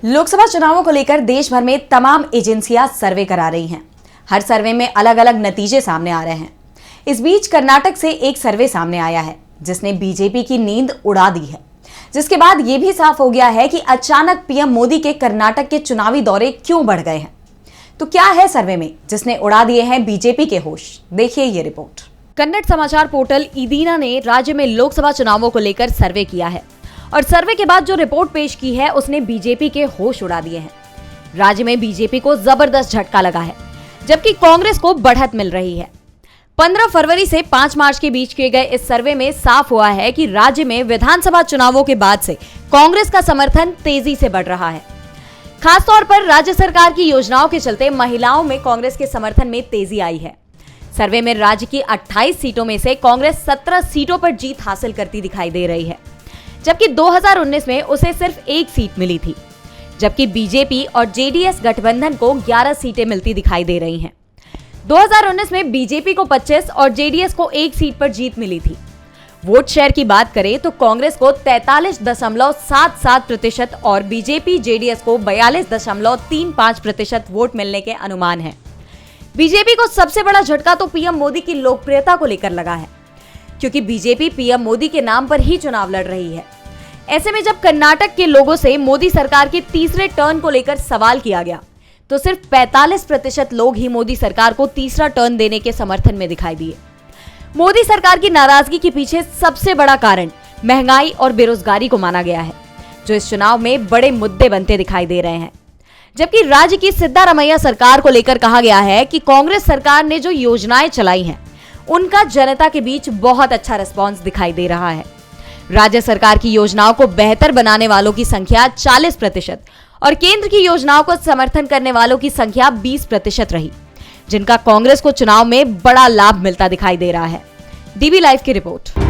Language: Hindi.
लोकसभा चुनावों को लेकर देश भर में तमाम एजेंसियां सर्वे करा रही हैं। हर सर्वे में अलग अलग नतीजे सामने आ रहे हैं। इस बीच कर्नाटक से एक सर्वे सामने आया है जिसने बीजेपी की नींद उड़ा दी है, जिसके बाद यह भी साफ हो गया है कि अचानक पीएम मोदी के कर्नाटक के चुनावी दौरे क्यों बढ़ गए हैं। तो क्या है सर्वे में जिसने उड़ा दिए हैं बीजेपी के होश? देखिए ये रिपोर्ट। कन्नड़ समाचार पोर्टल ईदीना ने राज्य में लोकसभा चुनावों को लेकर सर्वे किया है और सर्वे के बाद जो रिपोर्ट पेश की है उसने बीजेपी के होश उड़ा दिए हैं। राज्य में बीजेपी को जबरदस्त झटका लगा है, जबकि कांग्रेस को बढ़त मिल रही है। 15 फरवरी से 5 मार्च के बीच किए गए इस सर्वे में साफ हुआ है कि राज्य में विधानसभा चुनावों के बाद से कांग्रेस का समर्थन तेजी से बढ़ रहा है। खासतौर पर राज्य सरकार की योजनाओं के चलते महिलाओं में कांग्रेस के समर्थन में तेजी आई है। सर्वे में राज्य की 28 सीटों में से कांग्रेस 17 सीटों पर जीत हासिल करती दिखाई दे रही है, जबकि 2019 में उसे सिर्फ 1 सीट मिली थी। जबकि बीजेपी और जेडीएस गठबंधन को 11 सीटें मिलती दिखाई दे रही हैं। 2019 में बीजेपी को 25 और जेडीएस को 1 सीट पर जीत मिली थी। वोट शेयर की बात करें तो कांग्रेस को 43.77% और बीजेपी जेडीएस को 42.35% वोट मिलने के अनुमान है। बीजेपी को सबसे बड़ा झटका तो पीएम मोदी की लोकप्रियता को लेकर लगा है, क्योंकि बीजेपी पीएम मोदी के नाम पर ही चुनाव लड़ रही है। ऐसे में जब कर्नाटक के लोगों से मोदी सरकार के तीसरे टर्न को लेकर सवाल किया गया तो सिर्फ 45% लोग ही मोदी सरकार को तीसरा टर्न देने के समर्थन में दिखाई दिए। मोदी सरकार की नाराजगी के पीछे सबसे बड़ा कारण महंगाई और बेरोजगारी को माना गया है, जो इस चुनाव में बड़े मुद्दे बनते दिखाई दे रहे हैं। जबकि राज्य की सिद्धारमैया सरकार को लेकर कहा गया है कि कांग्रेस सरकार ने जो योजनाएं चलाई हैं उनका जनता के बीच बहुत अच्छा रिस्पांस दिखाई दे रहा है। राज्य सरकार की योजनाओं को बेहतर बनाने वालों की संख्या 40% और केंद्र की योजनाओं को समर्थन करने वालों की संख्या 20% रही, जिनका कांग्रेस को चुनाव में बड़ा लाभ मिलता दिखाई दे रहा है। डीबी लाइव की रिपोर्ट।